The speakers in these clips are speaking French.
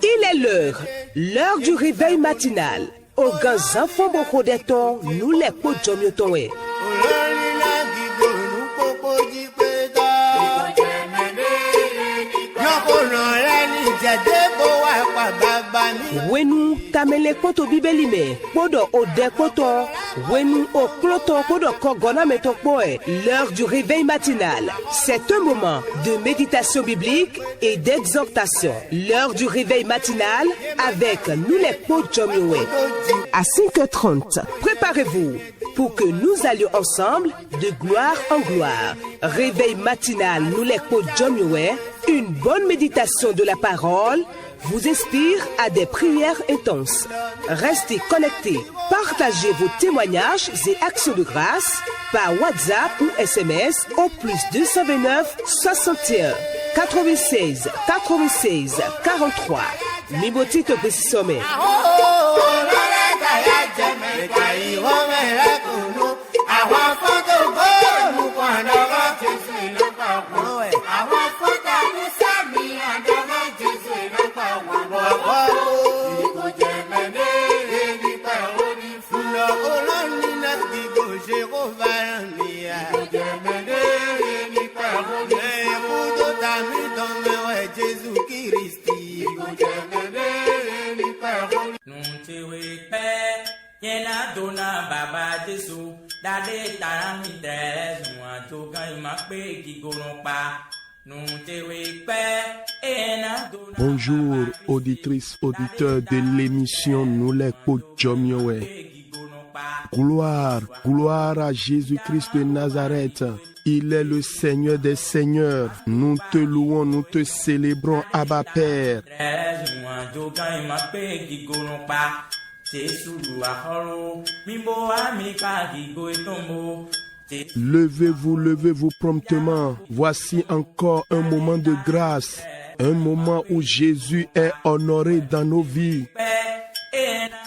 Il est l'heure du réveil matinal. Au gars enfants beaucoup de temps, nous les podjomiotonwe. Wenu tamele koto bibelime, podo ode koto, wenu o kloto podo kogona metokboe. L'heure du réveil matinal, c'est un moment de méditation biblique et d'exhortation. L'heure du réveil matinal avec nous les podjomiowe. À 5h30, préparez-vous pour que nous allions ensemble de gloire en gloire. Réveil matinal, nous les podjomiowe. Une bonne méditation de la parole vous inspire à des prières intenses. Restez connectés. Partagez vos témoignages et actions de grâce par WhatsApp ou SMS au plus 229 61 96 96 43. Mibotito Pesisome. Bonjour, auditrices, auditeurs de l'émission Nous les Podjomiowe. Gloire, gloire à Jésus-Christ de Nazareth. Il est le Seigneur des Seigneurs. Nous te louons, nous te célébrons, Abba Père. Levez-vous, levez-vous promptement. Voici encore un moment de grâce. Un moment où Jésus est honoré dans nos vies.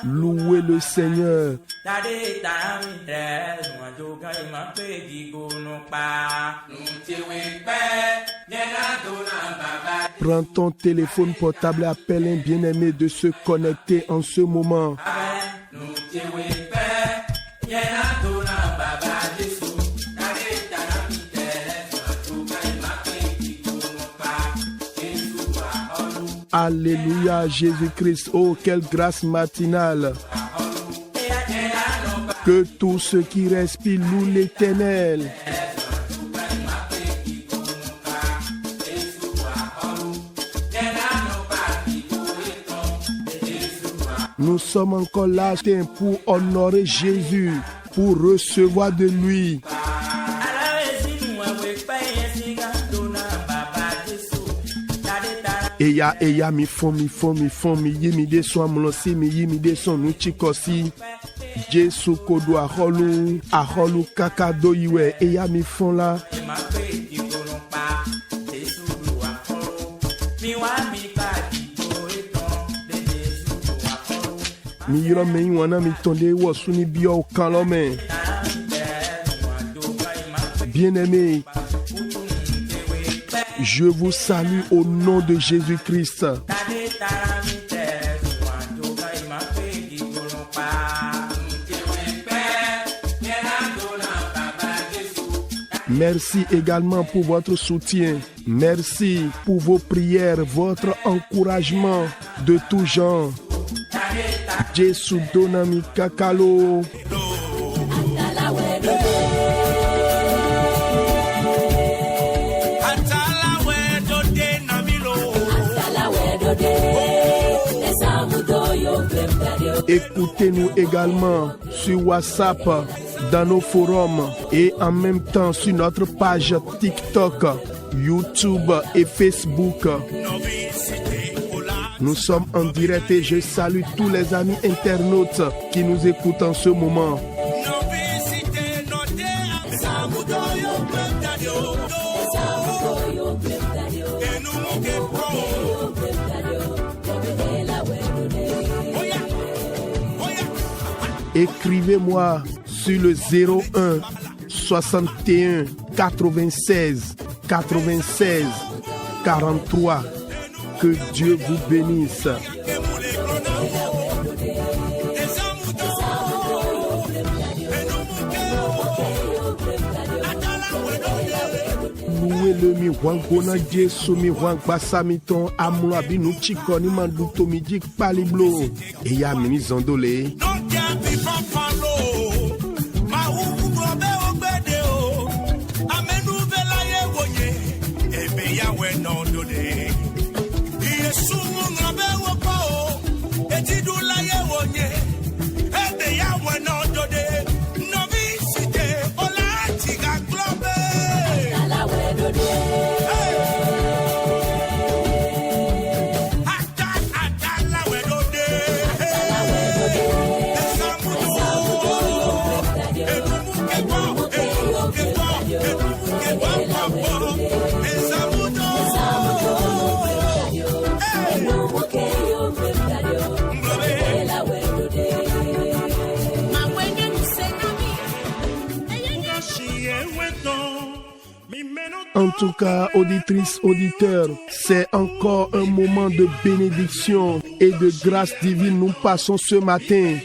Louez le Seigneur. Prends ton téléphone portable et appelle un bien-aimé de se connecter en ce moment. Alléluia, Jésus-Christ. Oh, quelle grâce matinale. Que tout ce qui respire loue l'Éternel. Nous sommes encore là pour honorer Jésus, pour recevoir de lui. Eya mi fon mi yimi de so amlosi mi yimi de so nu chikosi Jesu kodo aholu kakado iwe eya mi fon la mi yiro me wana mi tonde wo suni bio kan lo me. Bien-aimé, je vous salue au nom de Jésus-Christ. Merci également pour votre soutien. Merci pour vos prières, votre encouragement de tout genre. Jésus donami kakalo. Écoutez-nous également sur WhatsApp, dans nos forums et en même temps sur notre page TikTok, YouTube et Facebook. Nous sommes en direct et je salue tous les amis internautes qui nous écoutent en ce moment. Écrivez-moi sur le 01 61 96 96 43. Que Dieu vous bénisse. Loué le mi wangona Jesu mi wang basamiton amlo abinu chikoni manduto mi dik paliblo e ya mini zondole. En tout cas, auditrices, auditeurs, c'est encore un moment de bénédiction et de grâce divine nous passons ce matin.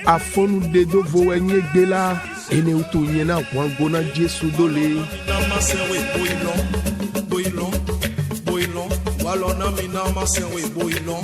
Afin nous dedo voyenye gela ene utunyena wangona Jesu dole. Walona mina masenwe boilon.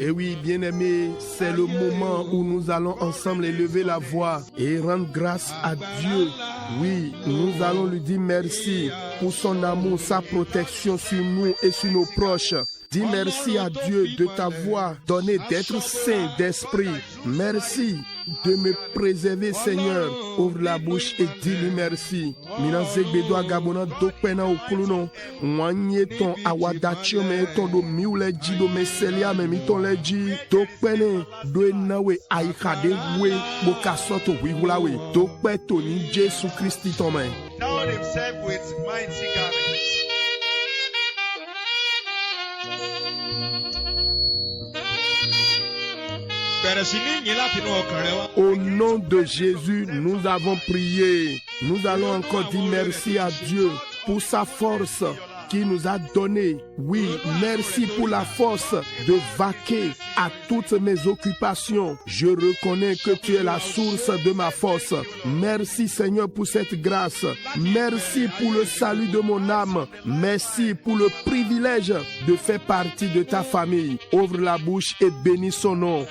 Et oui, bien-aimés, c'est le moment où nous allons ensemble élever la voix et rendre grâce à Dieu. Oui, nous allons lui dire merci pour son amour, sa protection sur nous et sur nos proches. Dis merci à Dieu de t'avoir donné d'être saint d'esprit. Merci de me préserver, Seigneur. Ouvre la bouche et dis-lui merci. Mina zegbedo agabona dokpena okuluno. Mwanye ton awadachio me ton do miule ji do meselia me miton leji. Dokpene do nawe aikade we bokasoto wihula we. Dokpeto ni Jesu Christi ton main. Crowned himself with mighty garments. Au nom de Jésus, nous avons prié. Nous allons encore dire merci à Dieu pour sa force qui nous a donné. Oui, merci pour la force de vaquer à toutes mes occupations. Je reconnais que tu es la source de ma force. Merci Seigneur pour cette grâce. Merci pour le salut de mon âme. Merci pour le privilège de faire partie de ta famille. Ouvre la bouche et bénis son nom.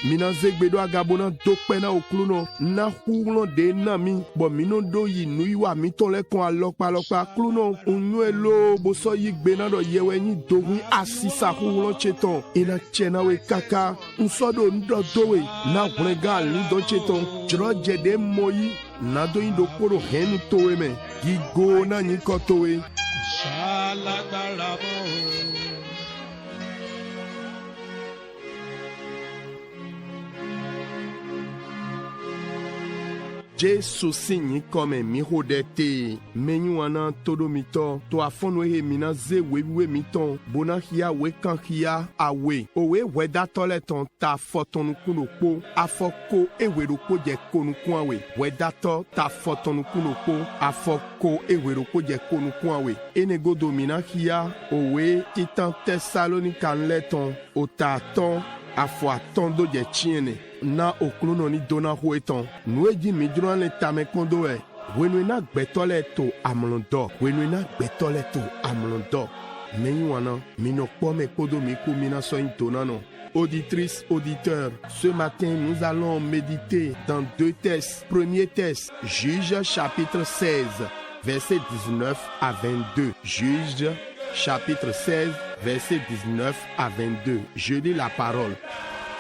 Mina zegbedo agabona dokpena okluno na hulo de nami bo mino do yi nuiwa mitole kon alokpa kluno unuelo boso yigbena do yeweni dogun asisa hulo cheton ina chena we kaka unsodo ndo dowe na gwega li do cheton jro jede moyi na do indo poro henu towe me gigo na nyiko towe Shalagbara mo. Jesu sinyi kome mi hodete menyu anan todo mito to afono he mina ze we miton bona hia we kan hia awe owe weda toleton ta foton kuno po afoko ewero ko je konu kwawe weda to ta foton kuno po afoko ewero ko je konu kwawe enego domina hia owe titan Thessalonica leton otaton afwa tondo je chiene na okluno ni dona hueton nueji midron le tamekondo e wenwena gbetole to amlondo wenwena gbetole to amlondo menywana mino pome kodo miku mina so intonano. Auditrices, auditeurs, ce matin nous allons méditer dans 2 Thess. Premier Thess, Juge chapitre 16, versets 19 à 22. Juge chapitre 16, versets 19 à 22. Je lis la parole.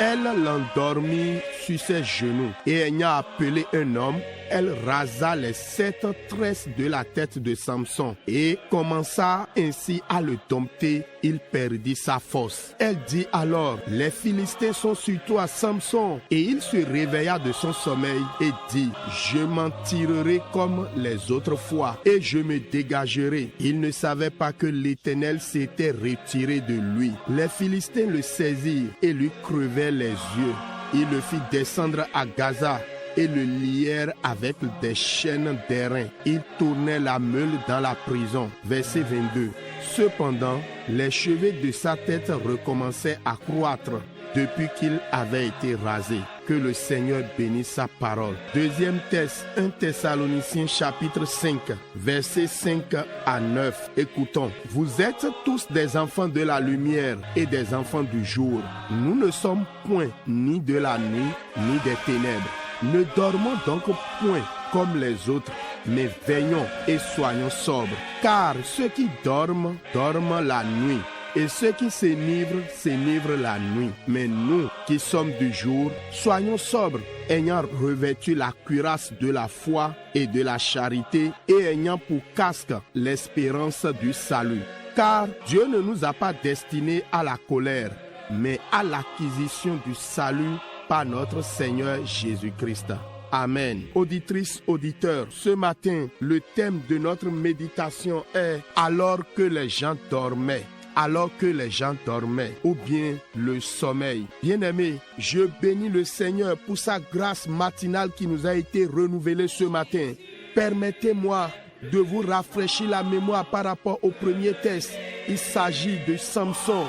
Elle l'endormit sur ses genoux et ayant appelé un homme, elle rasa les 7 tresses de la tête de Samson et commença ainsi à le dompter. Il perdit sa force. Elle dit alors, les Philistins sont sur toi, Samson. Et il se réveilla de son sommeil et dit, je m'en tirerai comme les autres fois et je me dégagerai. Il ne savait pas que l'Éternel s'était retiré de lui. Les Philistins le saisirent et lui crevaient les yeux. Il le fit descendre à Gaza et le lièrent avec des chaînes d'airain. Il tournait la meule dans la prison. Verset 22. Cependant, les cheveux de sa tête recommençaient à croître depuis qu'il avait été rasé. Que le Seigneur bénisse sa parole. Deuxième Thess, 1 Thessaloniciens chapitre 5, versets 5 à 9. Écoutons. Vous êtes tous des enfants de la lumière et des enfants du jour. Nous ne sommes point ni de la nuit ni des ténèbres. Ne dormons donc point comme les autres, mais veillons et soyons sobres. Car ceux qui dorment, dorment la nuit. Et ceux qui s'enivrent, s'enivrent la nuit. Mais nous qui sommes du jour, soyons sobres, ayant revêtu la cuirasse de la foi et de la charité, et ayant pour casque l'espérance du salut. Car Dieu ne nous a pas destinés à la colère, mais à l'acquisition du salut par notre Seigneur Jésus-Christ. Amen. Auditrices, auditeurs, ce matin, le thème de notre méditation est « Alors que les gens dormaient ». Alors que les gens dormaient, ou bien le sommeil. Bien-aimés, je bénis le Seigneur pour sa grâce matinale qui nous a été renouvelée ce matin. Permettez-moi de vous rafraîchir la mémoire par rapport au premier test. Il s'agit de Samson,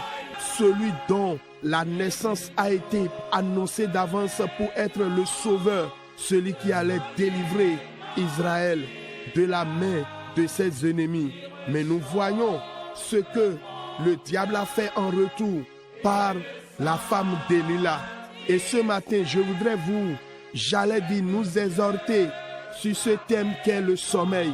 celui dont la naissance a été annoncée d'avance pour être le sauveur, celui qui allait délivrer Israël de la main de ses ennemis. Mais nous voyons ce que le diable a fait en retour par la femme d'Élila. Et ce matin, j'allais dire, nous exhorter sur ce thème qu'est le sommeil,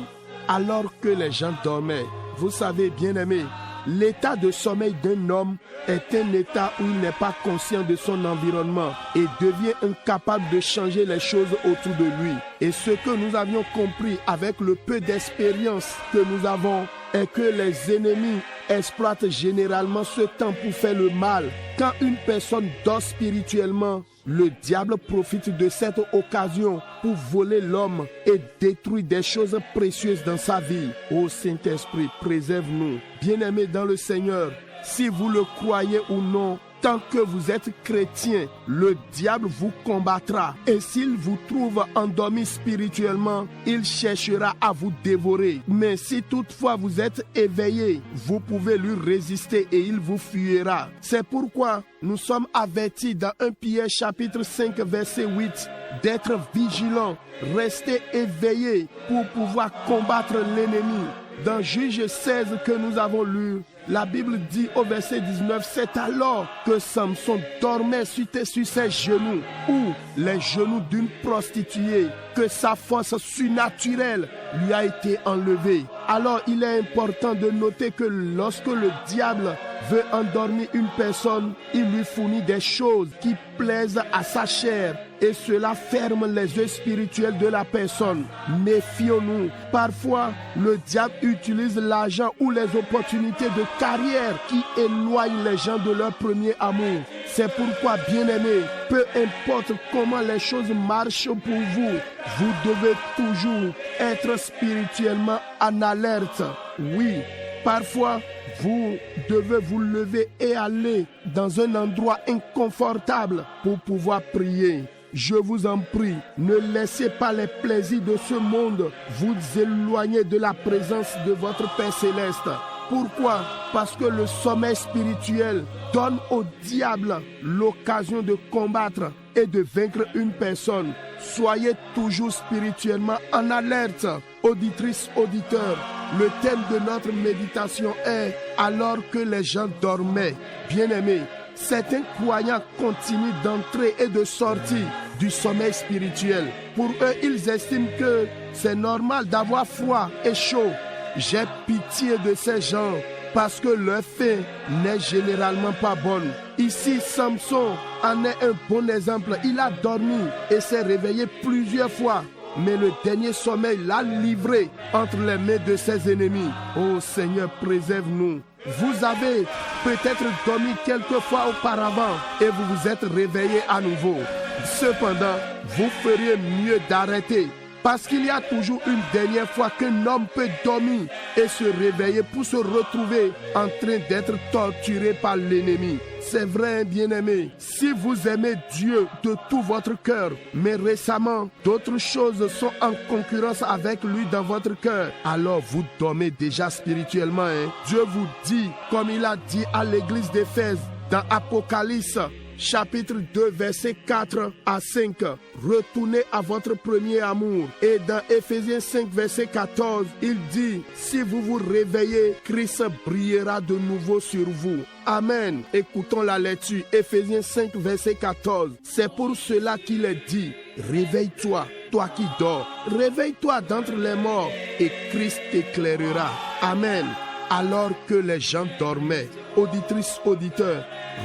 alors que les gens dormaient. Vous savez, bien-aimés, l'état de sommeil d'un homme est un état où il n'est pas conscient de son environnement et devient incapable de changer les choses autour de lui. Et ce que nous avions compris avec le peu d'expérience que nous avons est que les ennemis exploitent généralement ce temps pour faire le mal. Quand une personne dort spirituellement, le diable profite de cette occasion pour voler l'homme et détruire des choses précieuses dans sa vie. Ô Saint-Esprit, préserve-nous. Bien-aimés dans le Seigneur, si vous le croyez ou non, tant que vous êtes chrétien, le diable vous combattra. Et s'il vous trouve endormi spirituellement, il cherchera à vous dévorer. Mais si toutefois vous êtes éveillé, vous pouvez lui résister et il vous fuira. C'est pourquoi nous sommes avertis dans 1 Pierre chapitre 5 verset 8 d'être vigilants, rester éveillés pour pouvoir combattre l'ennemi. Dans Juge 16 que nous avons lu, la Bible dit au verset 19, c'est alors que Samson dormait sur ses genoux ou les genoux d'une prostituée, que sa force surnaturelle lui a été enlevée. Alors il est important de noter que lorsque le diable veut endormir une personne, il lui fournit des choses qui plaisent à sa chair et cela ferme les yeux spirituels de la personne. Méfions-nous. Parfois, le diable utilise l'argent ou les opportunités de carrière qui éloignent les gens de leur premier amour. C'est pourquoi, bien-aimés, peu importe comment les choses marchent pour vous, vous devez toujours être spirituellement en alerte. Oui, parfois, vous devez vous lever et aller dans un endroit inconfortable pour pouvoir prier. Je vous en prie, ne laissez pas les plaisirs de ce monde vous éloigner de la présence de votre Père Céleste. Pourquoi? Parce que le sommeil spirituel donne au diable l'occasion de combattre et de vaincre une personne. Soyez toujours spirituellement en alerte. Auditrices, auditeurs, le thème de notre méditation est « Alors que les gens dormaient ». Bien-aimés, certains croyants continuent d'entrer et de sortir du sommeil spirituel. Pour eux, ils estiment que c'est normal d'avoir froid et chaud. J'ai pitié de ces gens parce que leur fin n'est généralement pas bonne. Ici, Samson en est un bon exemple. Il a dormi et s'est réveillé plusieurs fois. Mais le dernier sommeil l'a livré entre les mains de ses ennemis. Oh Seigneur, préserve-nous. Vous avez peut-être dormi quelques fois auparavant et vous vous êtes réveillé à nouveau. Cependant, vous feriez mieux d'arrêter. Parce qu'il y a toujours une dernière fois qu'un homme peut dormir et se réveiller pour se retrouver en train d'être torturé par l'ennemi. C'est vrai, bien-aimé, si vous aimez Dieu de tout votre cœur, mais récemment, d'autres choses sont en concurrence avec lui dans votre cœur, alors vous dormez déjà spirituellement. Dieu vous dit, comme il a dit à l'église d'Éphèse, dans Apocalypse, chapitre 2, verset 4 à 5. Retournez à votre premier amour. Et dans Éphésiens 5, verset 14, il dit, si vous vous réveillez, Christ brillera de nouveau sur vous. Amen. Écoutons la lecture. Éphésiens 5, verset 14. C'est pour cela qu'il est dit, réveille-toi, toi qui dors. Réveille-toi d'entre les morts et Christ t'éclairera. Amen. Alors que les gens dormaient, auditrices, auditeurs,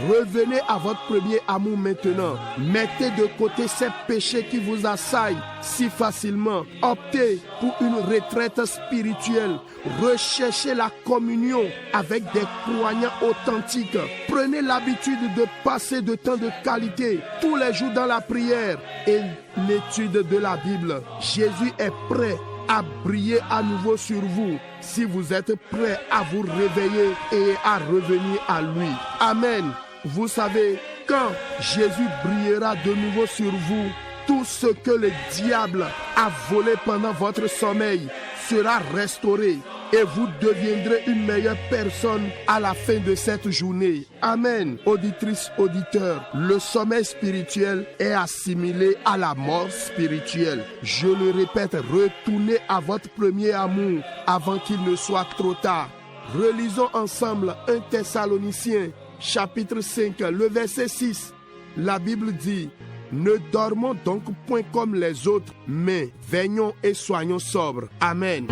revenez à votre premier amour maintenant. Mettez de côté ces péchés qui vous assaillent si facilement. Optez pour une retraite spirituelle. Recherchez la communion avec des croyants authentiques. Prenez l'habitude de passer de temps de qualité tous les jours dans la prière et l'étude de la Bible. Jésus est prêt à briller à nouveau sur vous si vous êtes prêts à vous réveiller et à revenir à lui. Amen. Vous savez, quand Jésus brillera de nouveau sur vous, tout ce que le diable a volé pendant votre sommeil sera restauré et vous deviendrez une meilleure personne à la fin de cette journée. Amen. Auditrices, auditeurs, le sommeil spirituel est assimilé à la mort spirituelle. Je le répète, retournez à votre premier amour avant qu'il ne soit trop tard. Relisons ensemble 1 Thessaloniciens, chapitre 5, le verset 6. La Bible dit, ne dormons donc point comme les autres, mais veillons et soyons sobres. Amen.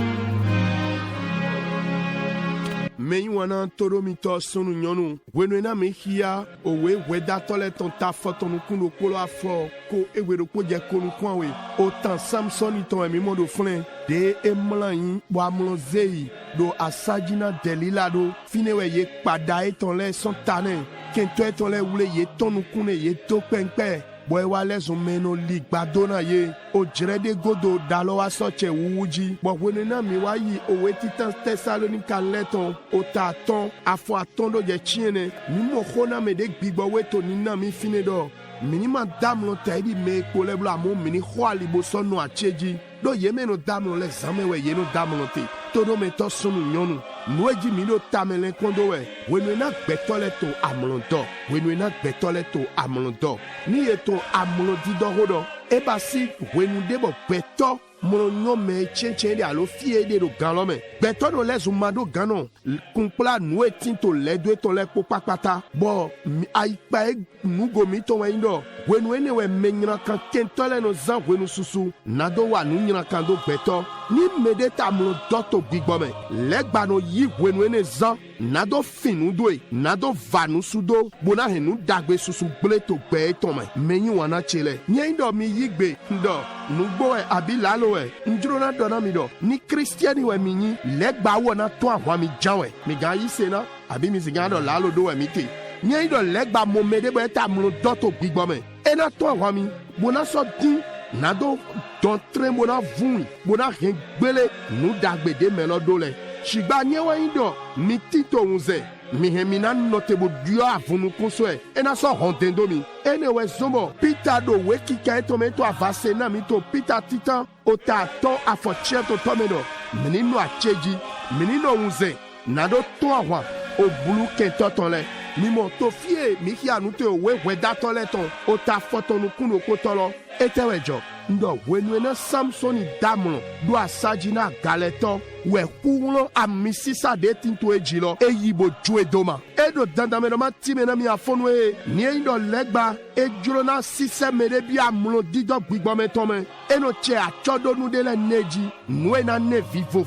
Menywana toro mito sunu nyonu wenwena mehia owe wedatole ton ta fotonu kuno kolo afo ko ewero ko je konu kwanwe otan Samson iton emi modo flen de emlan wa mlozei do asajina delila do finewe ye pada eton le son tanen kento eton le wule ye tonu kune ye to penpe boy wale zumeno ligbadona ye o jerede godo dalo wa soche wuji bo wenena mi wa yi owe titan Thessalonica leton o ta ton afo atondo je chiene mi mo khona me de gbigbo we to ni na mi fine do minima damlo taidi me kolebla mo mini khwali bo sonu acheji do yemeno damlo le zamewe yeno damlo te todo me to sunu nyonu nueji mi do tamelen kondo we wenena gbetole to amlondo wenena gbetole to amlondo ni eto amlodi do hodo ebasi wenu debo beto mono me chenchen de alo fie de do ganlo me beto do les umado gano kumpla nu etinto le do to le popapata bo ai pa nugo mi to wendo wenu ene we menyra kan kentole no zan wenu susu nado wa nu nyra kan do beto ni medeta mlo doto gbigbo me legba no yi wenu ene zan nado finu doe nado vanu sudo bona henu dagbe susu bleto gbe to me menyi wana chele nyendo mi yigbe ndo nugbo e abilalo e njrona dona mi do ni kristiani we minyi legba wona to ahwa mi janwe mi ga yi sena abi mi siga do lalo do we mi te nye do legba mo me de bo eta mlo doto gbigbo me ena to wa mi bona so din na do don tre bona vun bona hen gbele nu dagbede me lo do le shigba nye wa indo mi tito unze mi hemina note bo dio avunu kunso ena so hontendo mi enewe zombo Peter do weki ka etometo avase na mi to Peter titan ota to afoche to tomedo menino acheji menino unze na do to awa obulu kento tonle mimo to fie mi ki anu te we dato le ton ota foto nu kuno ko tolo etewejo ndo wenu na Samsoni damlo do asaji na galeto we kulo amisisa de tinto ejilo eyibo jue doma edo dandame no matime na mi afonu ni ndo legba ejuro na sise mere bi amulo dido gbigbo metome eno che achodo nu de le neji nwe na ne vivo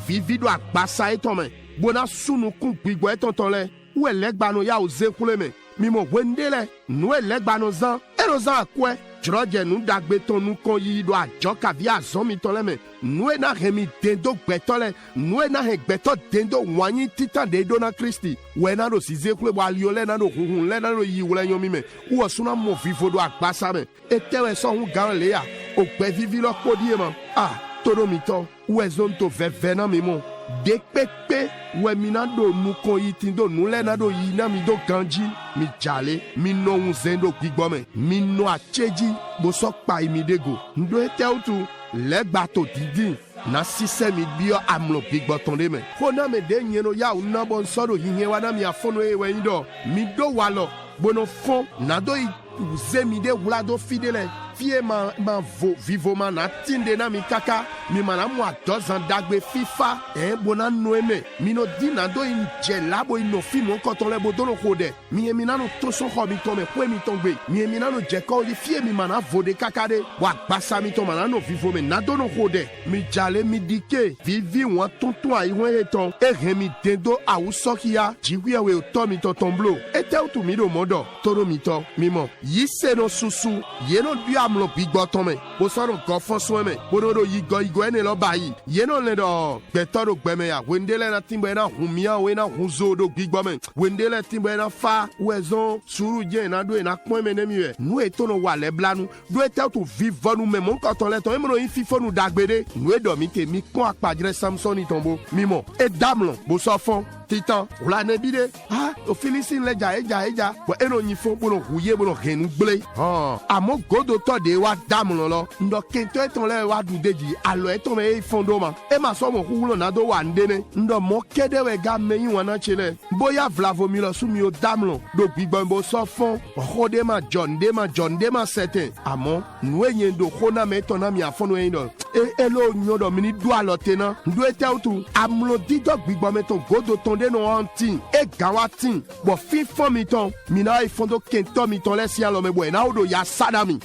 agbasa etome bona sunu kun gbigbo etontonle we legba no ya ozekule me mimo wendele nwe legba no zan eno zan akwe Jroje nu dagbe ton nu kon yi do ajo ka vi azomi tole me nwe na hemi dendo gbetole nwe na he gbeto dendo wanyi titan de do na Kristi we na do size kule bo aliole na do hunhun le na do yi wole yomi me wo suna mo vivo do agbasa me etewe so hun gan le ya o gbe vivi lo podie mo todo mi to we zon to veve na mi mo de pepe we mi na do nu kon yi tin do nu le na do yi na mi do ganji mi jale mi no un zendo gbigbo me mi no acheji bo so pa imidego ndo ete utu legba to didi na sise mi bio amlo gbigbo tonde me kona me de nyeno ya una bon soro yihe wa na mi afono ewe indo mi do walo bono fon na do uze mi de wula do fidele fie ma vivo ma na tinde na mi kaka mi mana mo adozan dagbe FIFA bona noeme mi no dina do in jelabo ino fimo koton le bodono kode mi na no to so ho mi to me kwe mi tongbe mi na no je ko di fie mi mana vode kakade wa gbasa mi to mana no vivo me na do no kode mi jale mi dike vivi won tonton ayi won eton mi dendo awusokia jiwi we to mi to tomblo ete utu mi do modo toro mi to mi mo yise no susu ye no bi amlo bigbo ton me bo soro go fon so me bo no do yigo ene lo bayi ye no le do gbetoro gbeme ya wendele na timbo na humia we na hunzo do bigbo me wendele timbo na fa wezon suru je na do na pon me ne mi we nu eto no wa le blanu do ete to vivo nu me mon ko ton le ton me no yin fifo nu dagbede nu e do mi te mi kon apajire Samsoni tombo mi mo e damlon bo so fon titan la nebide o Philistine eja bo eno nyifo bo no huye bo no henu gble amo godo to de wa damlon lo ndo kento eton le wa du deji alo eton me fondo ma e ma so mo hulo na do wa ndene ndo mo kede we ga meyin wana chele boya vlavomilo su mi o damlon do gbigbo bo so fon hode ma John de ma certain amo nu eyen do khona me ton na mi afono yin do elo nyodo mi ni do alote na ndo ete utu amlo dido gbigbo me ton godo ton de no antin e gawatin bo fifo mi ton mi na ifondo kento mi ton lesi alo me bo na odo ya sadami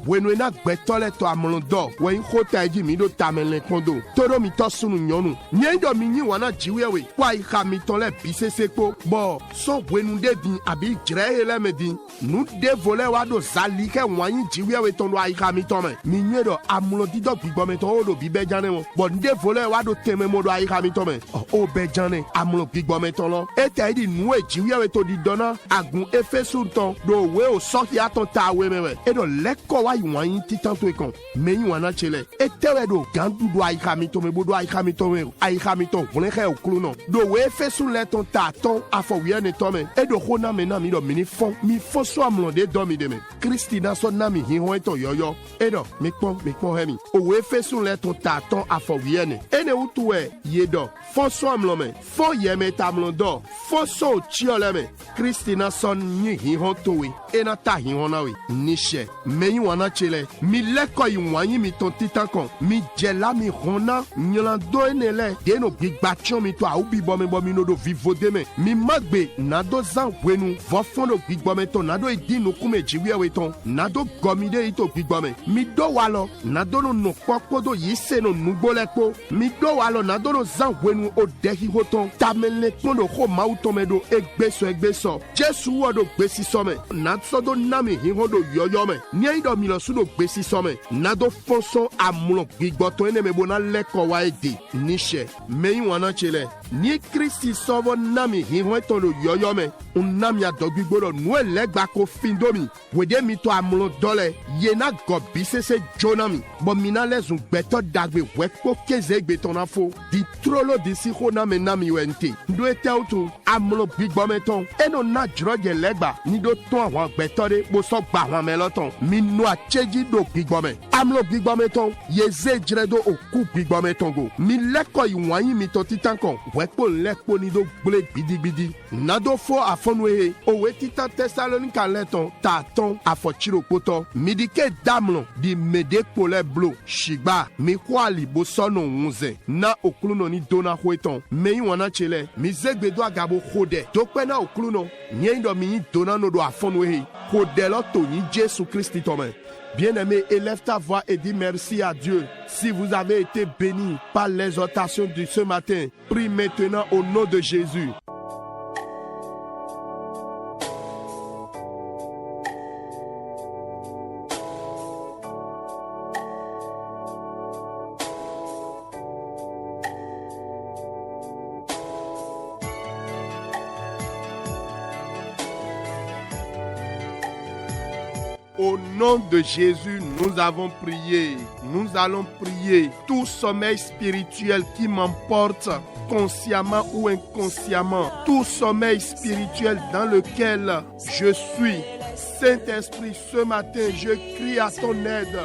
wenu na gbetole to amlo do we in khota eji mi do tamelen kondo todo mi to sunu nyonu nyendo mi yin wana jiwewe wa i kha mi ton le bisesepo bo so wenu de din abi jire ele me din nu de vole wa do zali ke wan yin jiwewe ton do ai kha mi ton me mi nyedo amlo dido gbigbo me ton odo bi be jane mo bo de vole wa do teme mo do ai kha mi ton me o be jane amlo gbigbo me ton lo ete di nu e jiwewe to di dona agun efesu ton do we o so ki aton ta we mewe e do leko wa wan yin titan to e kon me yin wana chele ete we do gandu do ai kha mi ton me bo do ai kha mi ton me ai kha mi ton vole khe o klu no do we efesu le ton ta ton afo wi ne ton me e do khona me na mi do mi fon so amlo de do mi de me Kristi na so na mi hin ho eton yoyo e do mi pon hemi o we efesu le ton ta ton afo wi ne ene utu we ye do fon so amlo me fon ye me tamlo do fon so chiole me Kristi na son ni hin ho to we e na ta hin ho na we nishe me yin wana chele mi leko yi wanyi mi ton titan kon mi jela mi hona nyolan do enele de no gbigbatchon mi to a ubi bo mi no do vivo de me mi magbe na do zan wenu vo fon do gbigbo me to na do idinu kume jiwe we ton na do gomide ito gbigbo me mi do walo na do no popo do yise no nugbo lepo mi do walo na do no zan wenu o dehi hoton tamele ton do ho mauton me do egbeso Jesu wo do gbesi so me na so do na mi hin ho do yoyo me ni do mi lo su do gbesi so me na do fonso amulo gbigbo to ene me bo na leko wa ede nishe me yin wana chele Ni Christi sovo nami hiwento lo yoyome. Unami adogbigbo nue legba ko findomi. Wede mi to amlo dole. Yena gobise se jonami. Bo mina lezun beto dagbe wekpo keze beton afo. Di trolo disi hona menami wente. Ndo ete auto amlo gbigbo meton. Eno na droge legba. Ni do ton awon betore bo so gba awon meloton. Mi no acheji do gbigbo me. Amlo gbigbo meton. Yeze jredo oku gbigbo meton go. Mi leko iwanyi mi to titankon. Wekpo lekpo ni do gble gbidi. Nado fo afonwe. Owe titan Thessalonica leton. Ta ton afochiro poto. Midike damlon di mede pole blo. Shigba. Mi kwali bo sono unze. Na okluno ni dona hueton. Me wana chele. Mi zegbe do agabo hode. Dokpe na okluno. Nyendo mi dona no do afonwe. Hode lo to ni Jésus Christi tome. Bien-aimé, élève ta voix et dis merci à Dieu. Si vous avez été béni par l'exhortation de ce matin, prie maintenant au nom de Jésus. Au nom de Jésus, nous avons prié. Nous allons prier. Tout sommeil spirituel qui m'emporte, consciemment ou inconsciemment, tout sommeil spirituel dans lequel je suis. Saint-Esprit, ce matin, je crie à ton aide.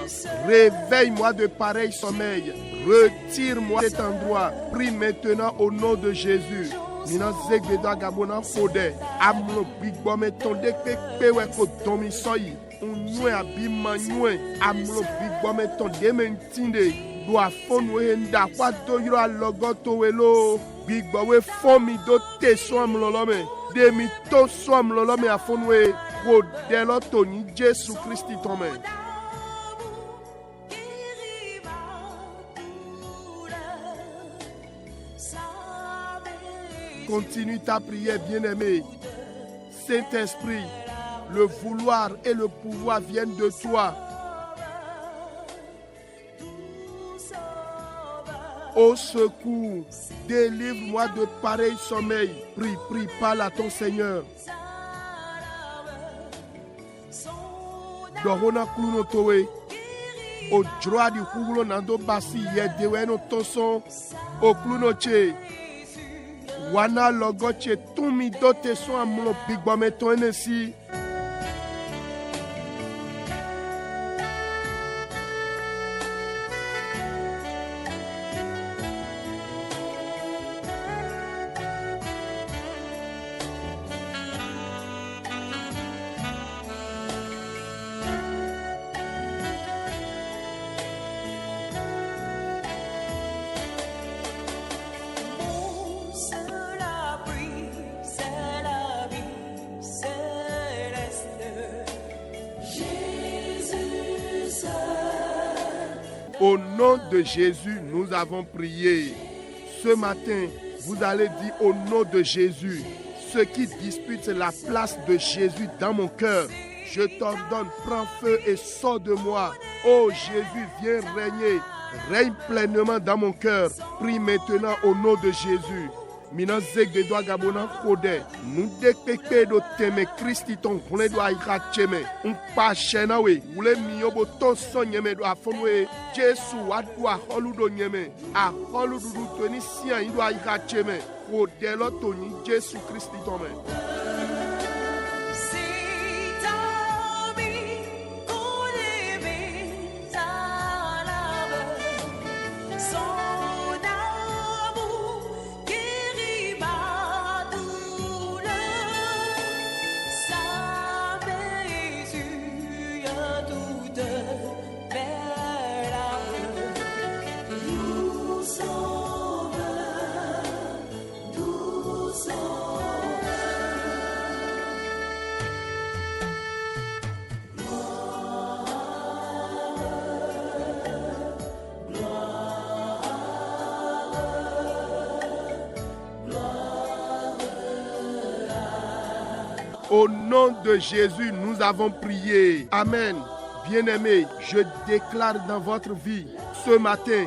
Réveille-moi de pareil sommeil. Retire-moi cet endroit. Prie maintenant au nom de Jésus. Mina zegeda gabona fode. Amlo bigbo metonde pepe weko domi soyi. Unwe abima nywe. Amlo bigbo metonde mentinde. Do afonwe nda kwa do yiro alogoto welo. Bigbo we fomi do te so amlolome. Demi to so amlolome afonwe. Ko delo to ni Jésus Christi tome. Continue ta prière, bien-aimé. Saint-Esprit, le vouloir et le pouvoir viennent de toi. Au secours, délivre-moi de pareil sommeil. Prie, parle à ton Seigneur. Dohona kluno towe. O droit du kugulo nando basi yedewe no toson. O kluno che. Wana logoche tumi dote so amlo bigbo meton enesi. Au nom de Jésus, nous avons prié. Ce matin, vous allez dire au nom de Jésus, ceux qui disputent la place de Jésus dans mon cœur, je t'ordonne, prends feu et sors de moi. Oh Jésus, viens régner, règne pleinement dans mon cœur. Prie maintenant au nom de Jésus. Mina zegbe do agabona kode nu dekpe do teme Christi ton kone do aika cheme un pa chena we wule mi obo ton son nyeme do afonwe Jesu wadu a holu do nyeme a holu du to ni sian do aika cheme o de lo to ni Jesu Christi ton me. Au nom de Jésus, nous avons prié. Amen. Bien-aimés, je déclare dans votre vie ce matin,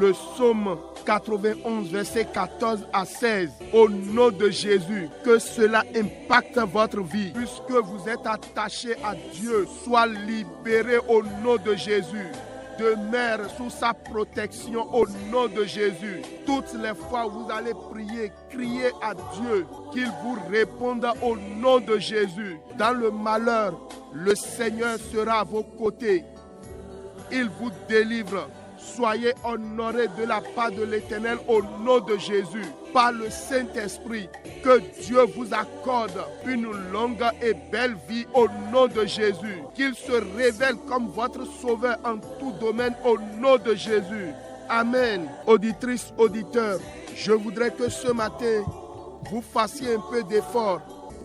le psaume 91, versets 14 à 16, au nom de Jésus, que cela impacte votre vie. Puisque vous êtes attaché à Dieu, sois libéré au nom de Jésus. Demeure sous sa protection au nom de Jésus. Toutes les fois où vous allez prier, criez à Dieu qu'il vous réponde au nom de Jésus. Dans le malheur, le Seigneur sera à vos côtés. Il vous délivre. Soyez honorés de la part de l'Éternel au nom de Jésus. Par le Saint-Esprit, que Dieu vous accorde une longue et belle vie au nom de Jésus. Qu'il se révèle comme votre sauveur en tout domaine au nom de Jésus. Amen. Auditrices, auditeurs, je voudrais que ce matin, vous fassiez un peu d'effort.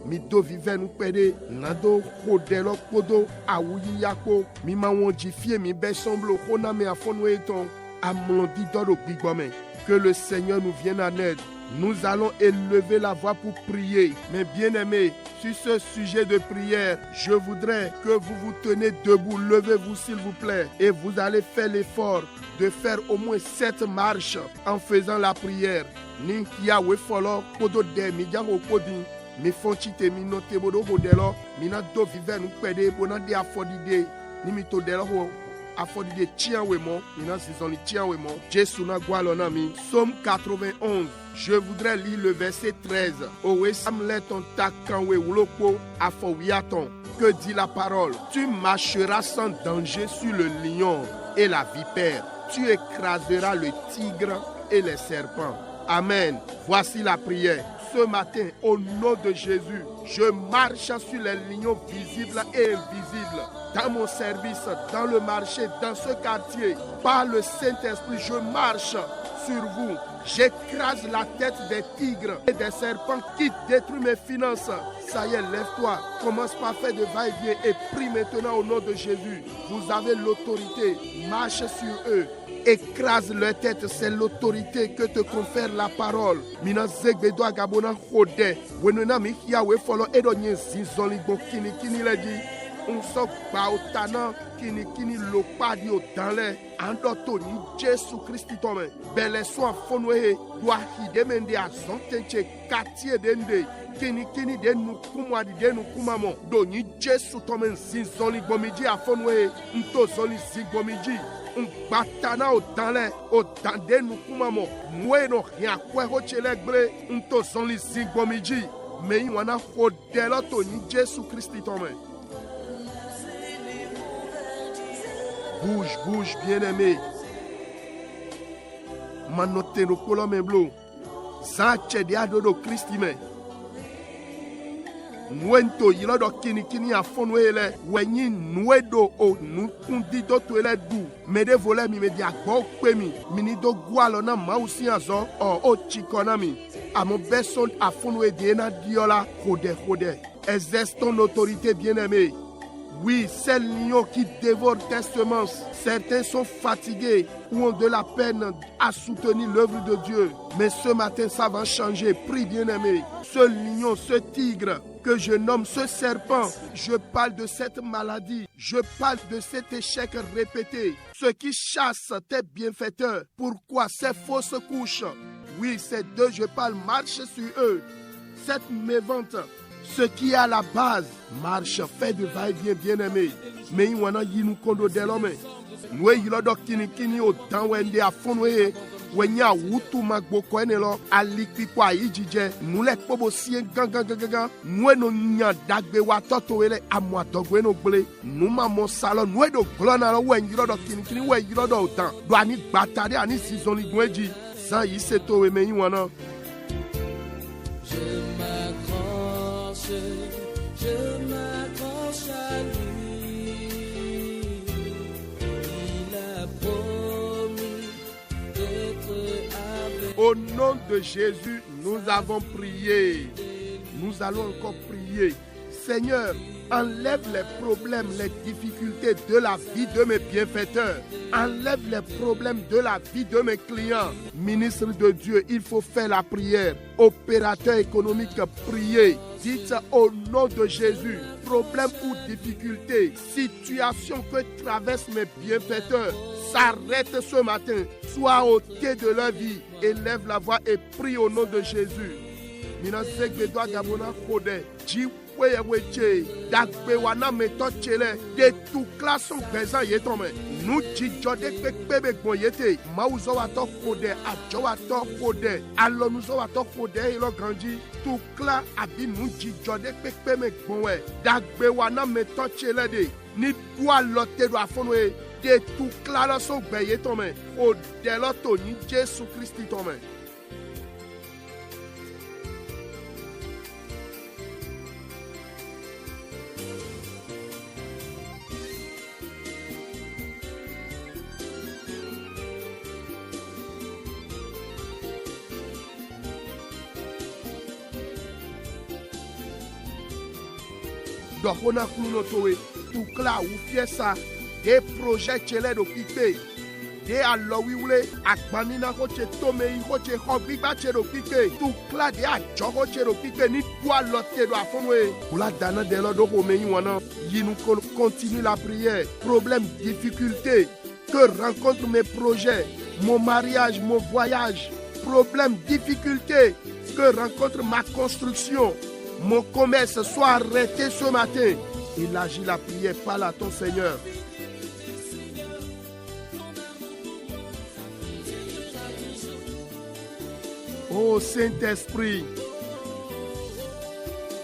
Mido vive nous pede nado kodelo kodo awuyi yako mi ma won jifie mi be semblo kona me afonu eton amlondi dodo gbigbome. Que le Seigneur nous vienne en aide. Nous allons élever la voix pour prier. Mais bien-aimés, sur ce sujet de prière, je voudrais que vous vous tenez debout. Levez-vous s'il vous plaît. Et vous allez faire l'effort de faire au moins 7 marches en faisant la prière. Ni kia we folo kodo de mi jango kodin. Mi fonchite mi note bodo modelo mi na do vive nous pede bona de afodide ni mi to delo ho afodide tian we mo mi na zizoni tian we mo Jésus na gwalo na mi. Psaume 91. Je voudrais lire le verset 13. Owe samle ton takan we uloko afowiaton. Que dit la parole? Tu marcheras sans danger sur le lion et la vipère. Tu écraseras le tigre et les serpents. Amen. Voici la prière. Ce matin, au nom de Jésus, je marche sur les lions visibles et invisibles. Dans mon service, dans le marché, dans ce quartier, par le Saint-Esprit, je marche sur vous. J'écrase la tête des tigres et des serpents qui détruisent mes finances. Ça y est, lève-toi. Commence par faire de va-et-vient et prie maintenant au nom de Jésus. Vous avez l'autorité. Marche sur eux. Écrase leur tête, c'est l'autorité que te confère la parole. Mina zegbedo agabona khode. Wenona mi yawe folo edonye zizoli bo kini le di. On so ba otana kini lopadi odanle. Andoto ni Jésus Christ tome. Bele so afonwe doa hidemende azontenche katie dende. Kini de nous kumwa de nous kumamo. Doni Jésus tome zizoli bomiji afonwe. Nto zoli zigomiji. Batana o danle o dande nu kumamo mweno rien kwe ho chelebre nto zonli zingomiji me wana hodelo to ni Jésus Christ tome. Bouge bien-aimé. Manote no kolome blo. Zache dia dodo Christi me. Nwento yilodo kini afonwele wenyi nwedo o nukundi do toele du mede vole mi media gbo pe mi ni do gwalo na mausi azo o chikona mi amo beson afonwe de na diola kode exerce ton autorité bien-aimé. Oui, ces lions qui dévorent tes semences, certains sont fatigués ou ont de la peine à soutenir l'œuvre de Dieu. Mais ce matin, ça va changer. Prie bien-aimé. Ce lion, ce tigre que je nomme ce serpent, je parle de cette maladie. Je parle de cet échec répété. Ceux qui chassent tes bienfaiteurs. Pourquoi ces fausses couches? Oui, ces deux, je parle, marche sur eux. Cette mévente. Ce qui est à la base, marche, fait de va-et-vient bien-aimé. Mais il y a un kondo de l'homme. Nous avons kini au temps où on a fondé. When ya wutu magboko enelo alikpi kwa ijije nule pobo sie gangan nwe no nya dagbe wa toto ele amwa dogwe no gble numa mo salon nwe do glona lo wen yiro do kini we yiro do tan do ani gbatade ani season li gweji san yi seto we meyin wana. Je m'accroche à lui. Il a promis d'être avec. Au nom de Jésus, nous avons prié. Nous allons encore prier. Seigneur, Enlève les problèmes, les difficultés de la vie de mes bienfaiteurs. Enlève les problèmes de la vie de mes clients. Ministre de Dieu, il faut faire la prière. Opérateur économique, priez. Dites au nom de Jésus, problème ou difficulté, situation que traversent mes bienfaiteurs, s'arrête ce matin. Sois ôté de leur vie. Élève la voix et prie au nom de Jésus. Dagbe wana meto chele de tout classe besan yetome nu jijo de pepe gbon yete mauzo wa to kode ajo wa to kode alonuzo wa to kode ilo ganji tout cla abi nu jijo de pepe me gbon we dagbe wana meto chele de ni doa lote do afonwe de tout cla lo so gbe yetome o de lo to ni Jésus Christ tome. Donc on a counotoé tout cela ou fier ça des projets tchele do piqué des alowiwle akbanina ko che tome ko che hobby ba che do piqué tout cela des ajo ko che do piqué ni doit loter do afonwe pour la dana de lo do ko meyi wana yi nous continue la prière problème difficulté que rencontre mes projets mon mariage mon voyage problème difficulté que rencontre ma construction. Mon commerce soit arrêté ce matin. Il agit la prière, parle à ton Seigneur. Oh Saint-Esprit,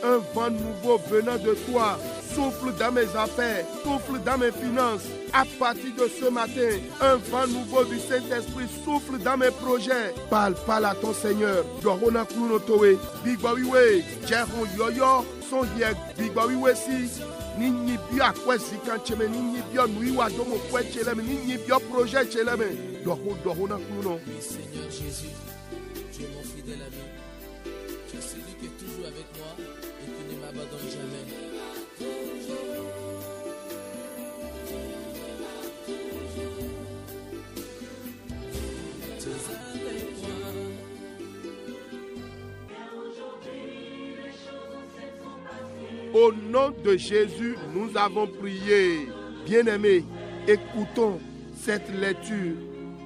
un vent nouveau venant de toi souffle dans mes affaires, souffle dans mes finances. À partir de ce matin, un vent nouveau du Saint-Esprit souffle dans mes projets. Parle à ton Seigneur. Dorona kunotowe, bigbawiwe, jeron yoyo, son yek, bigbawiwe si. Nini bio akwesi kancheme, nini bio nuiwa domo kwecheleme, nini bio projet cheleme. Dorona kuno. Oui, Seigneur Jésus, tu es mon fidèle ami. Tu es celui qui est toujours avec moi et qui ne m'abandonne jamais. Au nom de Jésus, nous avons prié. Bien-aimés, écoutons cette lecture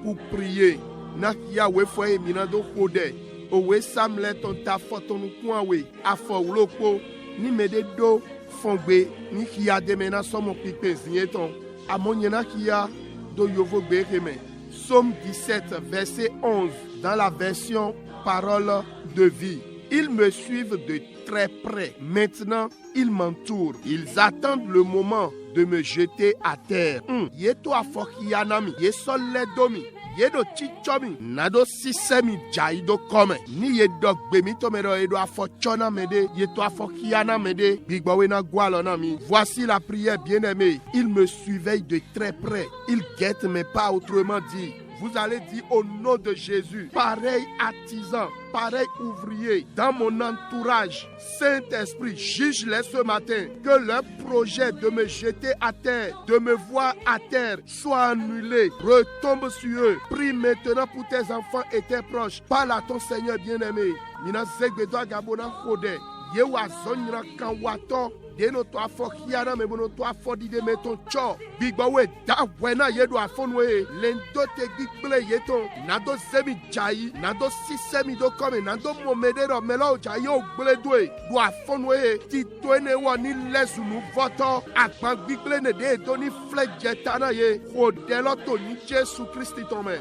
pour prier. Nakia we foye minado kode. Owe samle ton ta foton kwanwe. Afo uloko ni mede do fongbe ni kia demena somo pipe zinyeton. Amonyena kia do yovo bekeme. Psaume 17, verset 11, dans la version Parole de vie. Ils me suivent de très près. Maintenant, ils m'entourent. Ils attendent le moment de me jeter à terre. Yeto afokiyanami, yesole domi, yedo chichomi, nado sisemi jaido kome. Ni yedo gbemi tomero yedo afochona mede, yeto afokiyana mede, bigwawena gwalonami. Voici la prière bien-aimée. Ils me suivaient de très près. Ils guettent mes pas, autrement dit. Vous allez dire au nom de Jésus, pareil artisan, pareil ouvrier, dans mon entourage, Saint-Esprit, juge-les ce matin, que leur projet de me jeter à terre, de me voir à terre, soit annulé, retombe sur eux. Prie maintenant pour tes enfants et tes proches. Parle à ton Seigneur bien-aimé. Mina zegbedo gabona kode, yewa zonira kanwato. Deno to afokiana me bono to afodi de meton cho bigbawe da wena yedo afonwe lendo te gigle yeton nado semi jai nado sisemi do come nado momedero melo jai o gledwe do afonwe ti to ene wo ni lesunu voto agban gigle ne de do ni flejetana ye o de lo to ni Jésus Christ tome.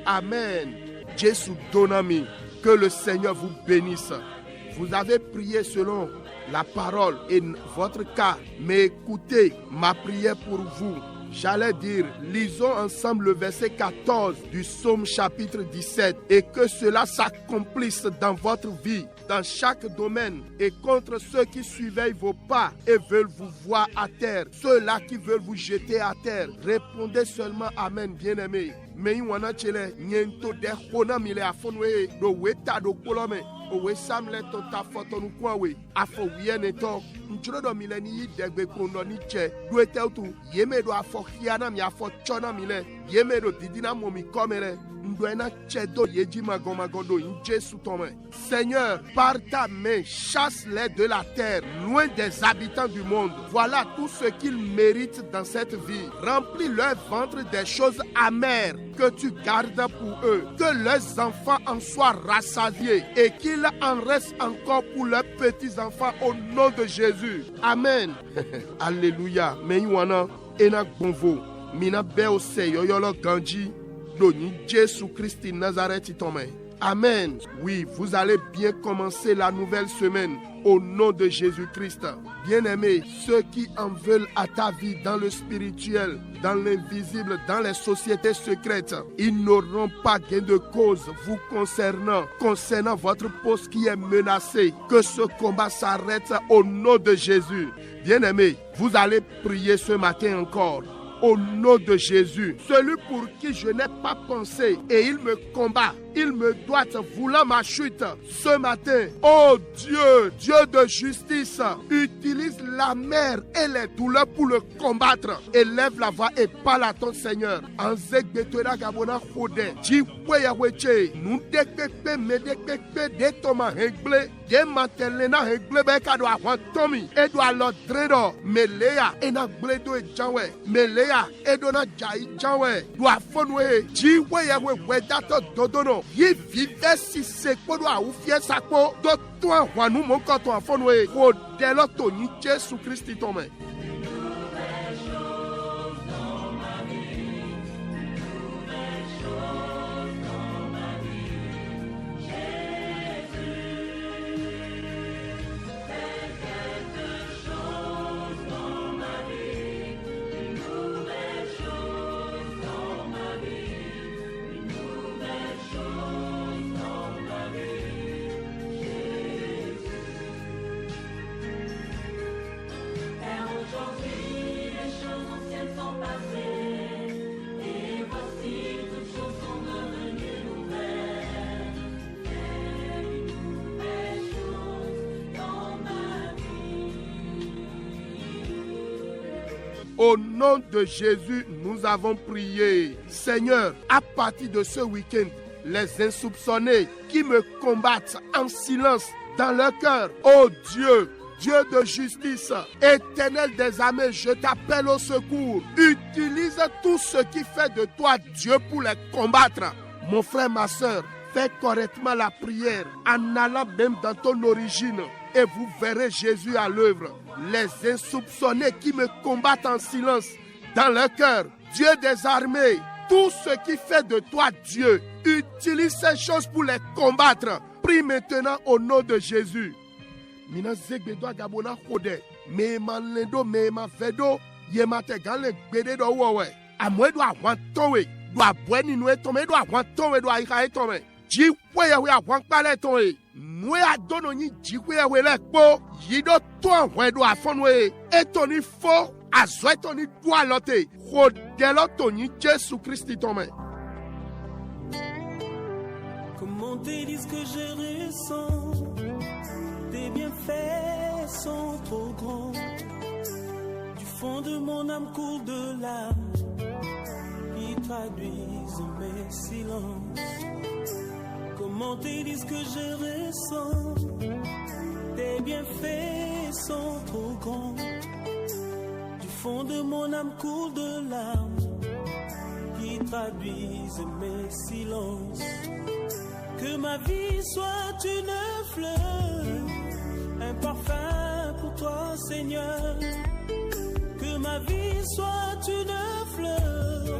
Amen. Jésus donne-moi. Que le Seigneur vous bénisse. Vous avez prié selon la parole et votre cas. Mais écoutez ma prière pour vous. J'allais dire, lisons ensemble le verset 14 du psaume chapitre 17 et que cela s'accomplisse dans votre vie, dans chaque domaine et contre ceux qui surveillent vos pas et veulent vous voir à terre, ceux-là qui veulent vous jeter à terre. Répondez seulement Amen, bien-aimés. Mais wana chele nyento de khona mile afonwe do weta do kolome o we samle to ta foto nu kwawe afo wiene to njuro do mile ni degbe kono ni che do eteltu yeme do afo khiana mi afo chona mile yeme do didina momi komere ndoena chedo yeji magomagodo in Jésus tome. Seigneur, par ta main, chasse-les de la terre, loin des habitants du monde. Voilà tout ce qu'ils méritent dans cette vie. Remplis leur ventre des choses amères que tu gardes pour eux. Que leurs enfants en soient rassasiés et qu'il en reste encore pour leurs petits-enfants au nom de Jésus. Amen. Alléluia. Meïwana, ena bonvo, mina beo se yoyolo ganji. Jésus-Christ de Nazareth. Amen. Oui, vous allez bien commencer la nouvelle semaine au nom de Jésus-Christ. Bien-aimés, ceux qui en veulent à ta vie dans le spirituel, dans l'invisible, dans les sociétés secrètes, ils n'auront pas gain de cause vous concernant votre poste qui est menacé. Que ce combat s'arrête au nom de Jésus. Bien-aimés, vous allez prier ce matin encore. Au nom de Jésus, celui pour qui je n'ai pas pensé et il me combat, il me doite voulant ma chute ce matin. Oh Dieu, Dieu de justice, utilise la mer et les douleurs pour le combattre. Élève la voix et parle à ton Seigneur. Anzek betera gabona khode. Jikwe yaweche, nous dekpe medekpe de toma hengle, de matelena hengle beka do awan tomi, e do alodredo, melea ena bledo e janwe, melea edona jai janwe, do afonwe, jiwe yawe wedato dodono. Yi vive si sekpo do awufie sakpo do toi wanu monkoto afonwe ko delo to ni Jésus Christ tome. Au nom de Jésus, nous avons prié. Seigneur, à partir de ce week-end, les insoupçonnés qui me combattent en silence dans leur cœur, oh Dieu, Dieu de justice, éternel des armées, je t'appelle au secours. Utilise tout ce qui fait de toi Dieu pour les combattre. Mon frère, ma soeur, fais correctement la prière en allant même dans ton origine et vous verrez Jésus à l'œuvre. Les insoupçonnés qui me combattent en silence dans leur cœur, Dieu des armées, tout ce qui fait de toi Dieu, utilise ces choses pour les combattre. Prie maintenant au nom de Jésus. Mina zegbedo gabona khode me manlendo me ma vedo ye mate ganle gbede do wowe amwedo awantowe do abweni no etome do awantowe do aika etome jiwe ya we awanpale towe nwe adono ni jiwe ya we lekpo yido to anwe do afonwe etoni fo azo etoni do alote khodelo to ni Jésus Christ tome. Comment te dire ce que je ressens? Tes bienfaits sont trop grands. Du fond de mon âme coule de larmes qui traduisent mes silences. Comment te dire ce que je ressens? Tes bienfaits sont trop grands. Du fond de mon âme coule de larmes qui traduisent mes silences. Que ma vie soit une fleur, un parfum pour toi, Seigneur. Que ma vie soit une fleur.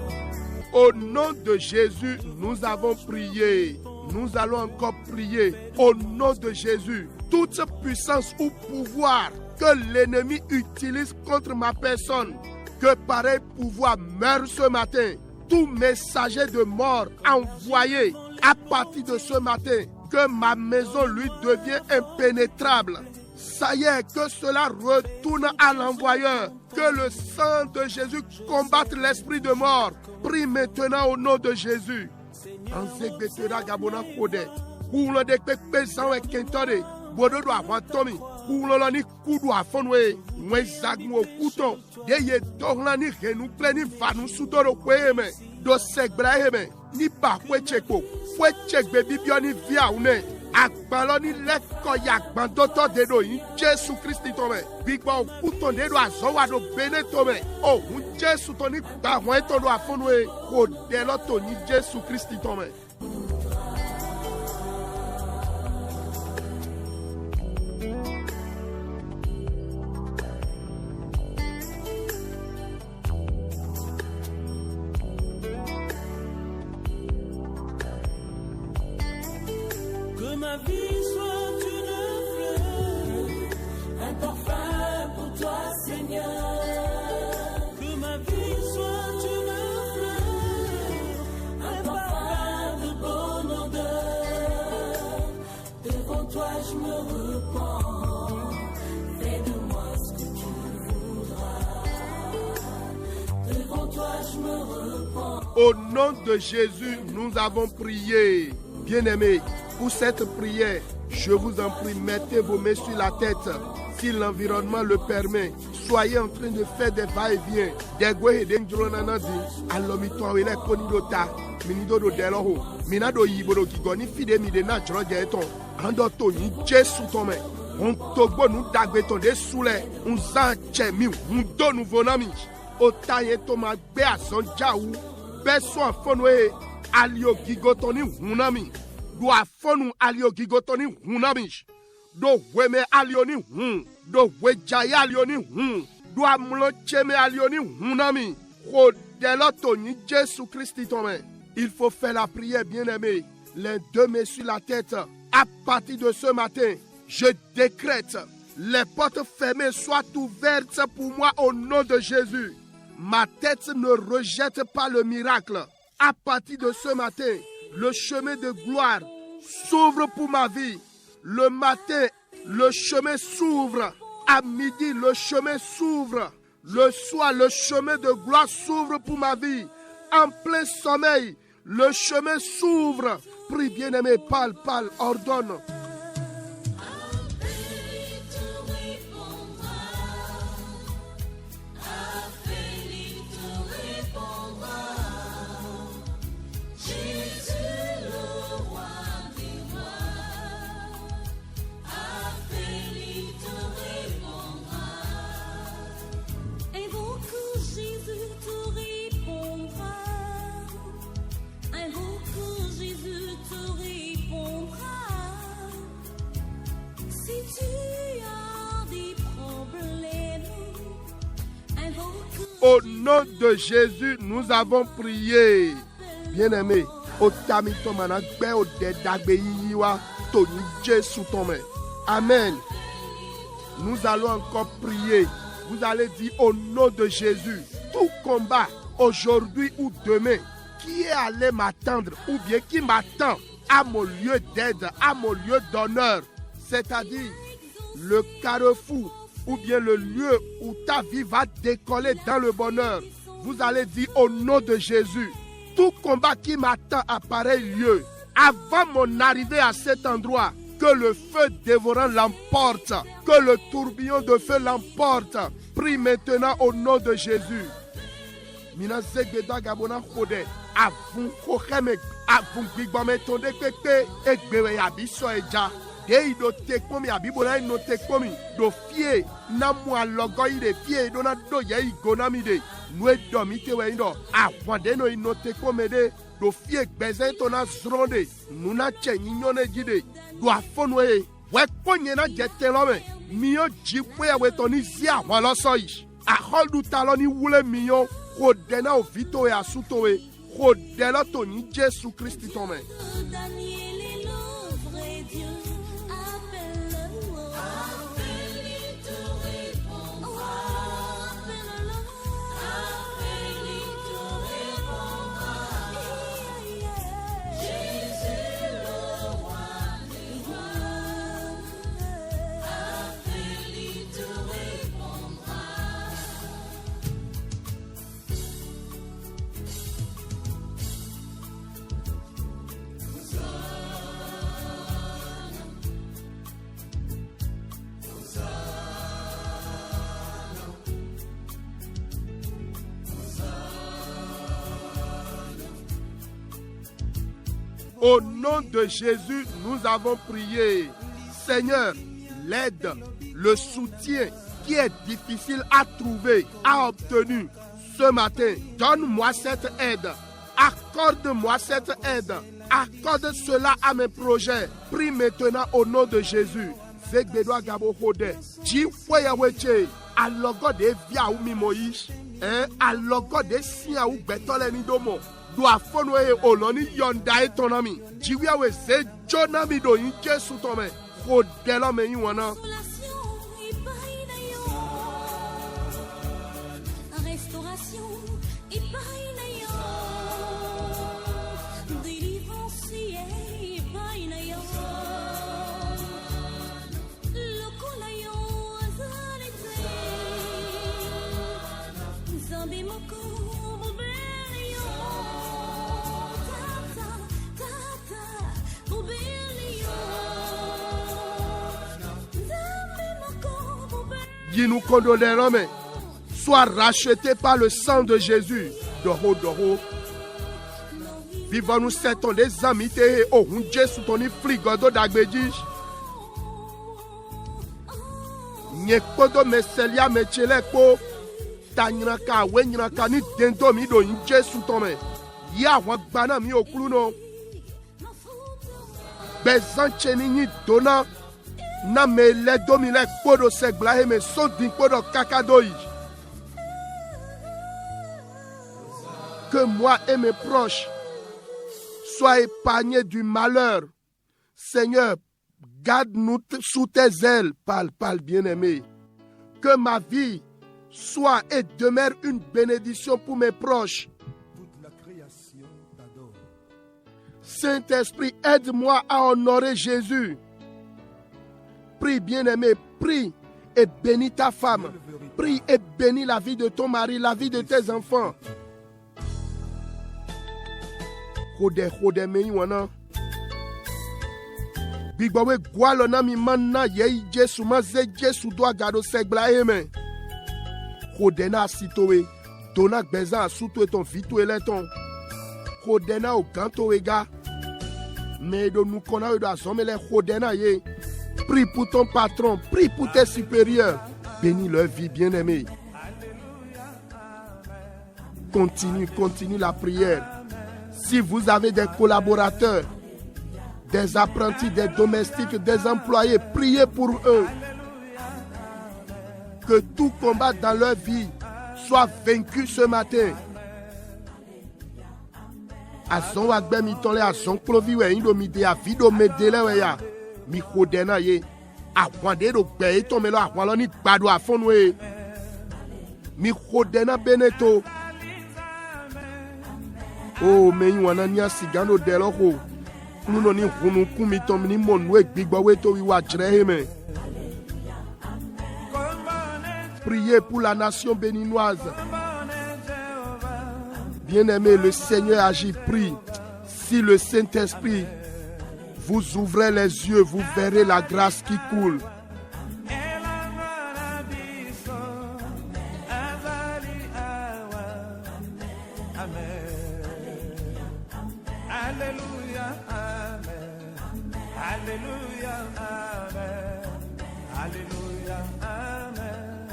Au nom de Jésus, nous avons prié. Nous allons encore prier. Au nom de Jésus, toute puissance ou pouvoir que l'ennemi utilise contre ma personne, Que pareil pouvoir meurt ce matin. Tout messager de mort envoyé à partir de ce matin, que ma maison lui devient impénétrable. Ça y est, que cela retourne à l'envoyeur. Que le sang de Jésus combatte l'esprit de mort. Prie maintenant au nom de Jésus. Bododo awantomi, kulolani kudu afonwe, mwezagmo kuton, deye dohlani renu pleni vanu sudoro kweme, do segbraheme, ni ba kwecheko, kwechekbe bibioni via une, akbaloni leko yakbandoto dedo yin, Jesu Christi tome, bigba kuton dedo azowa do bene tome, oh, Jesu toni bahwen tondo afonwe, kodeloto ni Jesu Christi tome. Ma vie soit une fleur, un parfum pour toi, Seigneur. Que ma vie soit une fleur, un parfum de bonne odeur. Devant toi, je me repens. Fais de moi ce que tu voudras. Devant toi, je me repens. Au nom de Jésus, nous avons prié. Bien-aimés, pour cette prière, je vous en prie, mettez vos mains sur la tête. Si l'environnement le permet, soyez en train de faire des va-et-vient. Des gouets et des ndronanadi. Alomito ele konidota. Minido do deloho. Minado yibodo gigoni fide midena drogeton. Ando to ni Jesu tome. On togbo nous dagbeton de soule. On zanche mi. On do nouveau nami. Otaye to ma be ason jaou. Beso afonwe. Alio gigotoni hunami. Do afonu alio gigotoni hunamish. Do weme alioni hun. Do wejaya alioni hun. Do amlocheme alioni hunami. Kodeloto ni Jésus Christ tome. Il faut faire la prière, bien-aimé. Les deux mains sur la tête. À partir de ce matin, je décrète. Les portes fermées soient ouvertes pour moi au nom de Jésus. Ma tête ne rejette pas le miracle. À partir de ce matin, le chemin de gloire s'ouvre pour ma vie. Le matin, le chemin s'ouvre. À midi, le chemin s'ouvre. Le soir, le chemin de gloire s'ouvre pour ma vie. En plein sommeil, le chemin s'ouvre. Prie, bien-aimé, parle, ordonne. Au nom de Jésus, nous avons prié. Bien-aimé, Amen. Nous allons encore prier. Vous allez dire au nom de Jésus, tout combat aujourd'hui ou demain, qui est allé m'attendre ou bien qui m'attend à mon lieu d'aide, à mon lieu d'honneur, c'est-à-dire le carrefour ou bien le lieu où ta vie va décoller dans le bonheur. Vous allez dire au nom de Jésus, tout combat qui m'attend à pareil lieu, avant mon arrivée à cet endroit, que le feu dévorant l'emporte, que le tourbillon de feu l'emporte. Prie maintenant au nom de Jésus. Do tekomi abibola no tekomi do fie na mu alogo ire fie do na do ye igonami de no edomite we ndo awande no ino tekome de do fie gbeze to na zronde nuna chenyinyo ne gide do afonu e we ponye na jetelome miyo jipwe we to ni zia wala so yi aholdu taloni wule miyo ko dena o vito e asuto e ko dela to ni Jésus Christ tome. Au nom de Jésus, nous avons prié. Seigneur, l'aide, le soutien qui est difficile à trouver, à obtenir ce matin, donne-moi cette aide. Accorde-moi cette aide. Accorde cela à mes projets. Prie maintenant au nom de Jésus. Zegbedoa gabo hode. Ji foya weche. Alogo de via ou mimoyish. Alogo de siya ou betole ni domo. Do afonwe oloni yonda etonami. Jiwia we se jonami do inche sutome. Hodelo me yiwana. Nous condamnons, mais sois racheté par le sang de Jésus. Doro, doro. Vivons-nous certains des amis, oh, un Jésus, ton frigo d'agbeji. Nyekodo meselia mecheleko. Tanyaka, wenyaka, ni dendo mi do un Jésus, ton me. Ya wagbana mi okluno. Bezancheni ni dona. Na me le domine podo seglahe me son din podo kakadoi. Que moi et mes proches soient épargnés du malheur. Seigneur, garde-nous sous tes ailes, parle bien-aimé. Que ma vie soit et demeure une bénédiction pour mes proches. Saint-Esprit, aide-moi à honorer Jésus. Prie, bien-aimé, prie et bénis ta femme. Prie et bénis la vie de ton mari, la vie de tes enfants. Hode me wana. Bigbawe gwalona mi manna ye Jesu maze Jesu doa gado segla eme. Hode na sitowe. Dona gbeza suto ton vito eleton. Hode na o ganto ega. Mais de nous connaître de azomele hode na ye. Prie pour ton patron, prie pour tes supérieurs. Bénis leur vie, bien-aimée. Continue la prière. Si vous avez des collaborateurs, des apprentis, des domestiques, des employés, priez pour eux. Que tout combat dans leur vie soit vaincu ce matin. Azon wagbe mi tonle azon klovi we indomide a vido medele we ya. Mi kodena ye akwande do gbe to melo akwalo ni gbadu afonu e mi kodena beneto o meyin wana ni asigano de lo ko nuno ni hunu kumi to ni monu e gbigbo we to wi wa jire heme. Priez pour la nation béninoise. Bien-aimé, le Seigneur agit, prie. Si le Saint-Esprit vous ouvrez les yeux, vous verrez la grâce qui coule. Alléluia, Amen. Alléluia, Amen. Alléluia, Amen.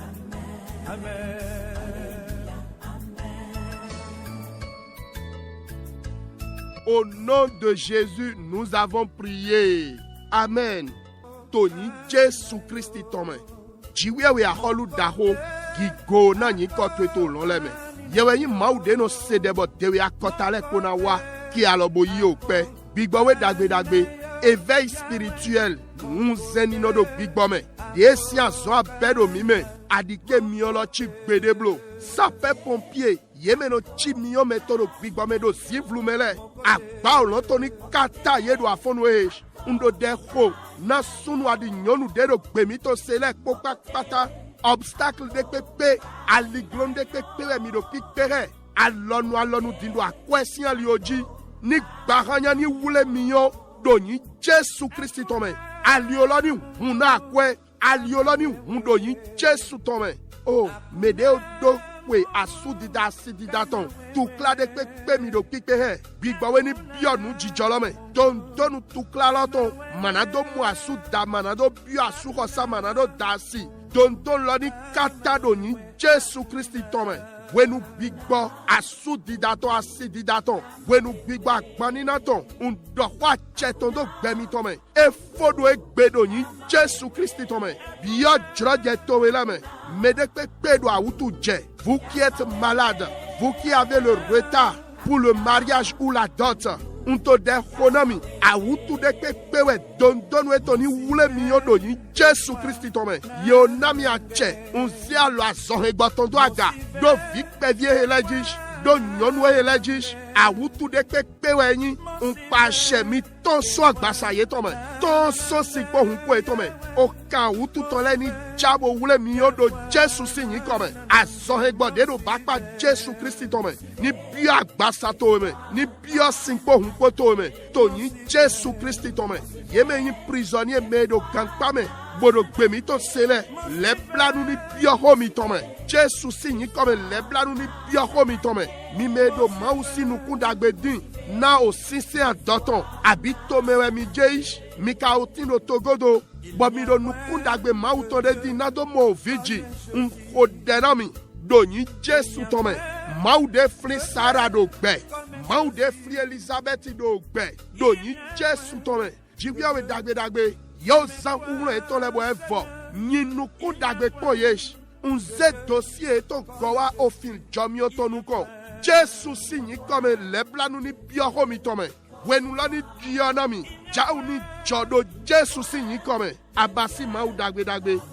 Amen. Au nom de Jésus, nous avons prié. Amen. Tony Jésus Christ tome. Jiwe a holu daho gigo na nyi kotweto loleme. Yewe yi maude no sedebo dewe akotale kona wa ki alobo yi ope. Bigbowe dagbe. Éveil spirituel. Nzeni no do bigbome. Yesi azo abedo mime. Adike miolo chi bedeblo. Sapé pompier. Yemeno chi miyo metodo bigbome do zivlumele. Akba olotoni kata yedo afonwe. Undo deho. Na sunu adi nyonu dedo gbemito sele poka pata. Obstacle de pepe. Aliglon de pepe mi do pikpere. Alonu dindo akwesi alioji. Ni baranya ni wule miyo. Doni Jésus Christ tome. Aliolani huna akwe. Aliolani hundoyi Jésus tome. Oh, medeo do pwe asudida asididaton. Tukla de pe mi do pipe he. Bigbawe ni bionu jijolome. Donu tukla loton. Manado mu asuda manado bio asukosa manado dasi. Don loni katado ni Jesu Christi tome. Wenu bigbo asudidaton asididaton. Wenu bigbo akpaninaton. Undokwa cheton do gbemi tome. E fodo e gbedo ni Jesu Christi tome. Bio droge towe lame. Medekpe pedo a outoudje. Vous qui êtes malade, vous qui avez le retard pour le mariage ou la dot, on te déchonami, a outoudekpe pewe, don wetoni wule miyodo ni Jesu Christi tome. Yo nami a che, on zia lo a zohe botondo aga, do vikpe vie elejish, do nyonwe elejish, a outoudekpe pewe ni, on pache mi ton so agbasa ye tome, ton so sikpo hunko e tome, oka outoutole ni Jabo wule miyodo Jesu sinyi kome. Azohe gbode do bakpa Jesu Christi tome. Ni bio agbasa tome. Ni bio sinkpo hunko tome. To ni Jesu Christi tome. Yeme yin prisonnier medo gankpa me. Bodo gbemito sele. Le blanu ni bio homi tome. Jesu sinyi kome le blanu ni bio homi tome. Mi medo mausi nukundagbe din. Na o sinse adoton. Abito mewe mi jeish. Mika otino togodo. Bomido nukundagbe mautonde di nado mo viji. Nkodenami. Doni Jesu tome. Maude fri Sara do gbe. Maude fri Elizabeth do gbe. Doni Jesu tome. Jibiawe dagbe. Yo zankou eton lebo evo. Ni nukundagbe po yesh. Unze dossier eton gowa ofil jomio tonuko. Jesu sinyi kome leblanu ni bioho mi tome. Wenulani dionami. Jauni jodo Jesu sinyi kome. Abasi maou dagbe.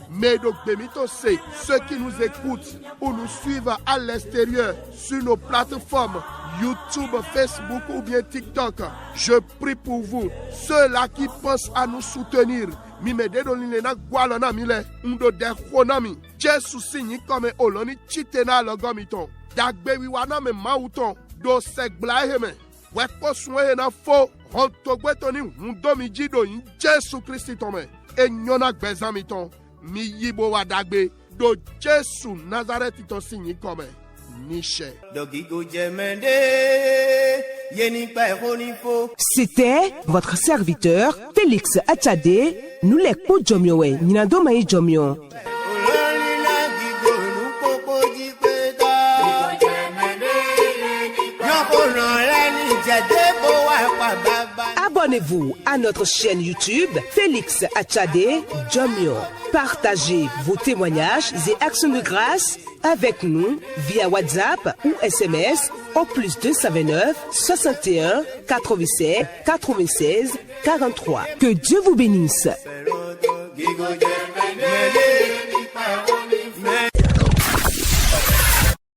Medo bemito se. Ceux qui nous écoutent ou nous suivent à l'extérieur sur nos plateformes YouTube, Facebook ou bien TikTok. Je prie pour vous. Ceux-là qui pensent à nous soutenir. Mi mededo linena gwalona mile. Undo de khonami. Jesu sinyi kome oloni chitena logomiton. Dagbe wiwana me mauton. Do segbla heme. Wepo suwe na fo. Hontogwetoni hundomi jido yin Jesu Christi tome. E nyona gbezamiton. Mi yibo wa dagbe. Do Jesu Nazareth ton sinyi kome. Niche. C'était votre serviteur Félix Achade. Nous les po jomiowe. Ninado mai jomio. Abonnez-vous à notre chaîne YouTube Félix Achade Jomio. Partagez vos témoignages et actions de grâce avec nous via WhatsApp ou SMS au +229 61 87 96 43. Que Dieu vous bénisse.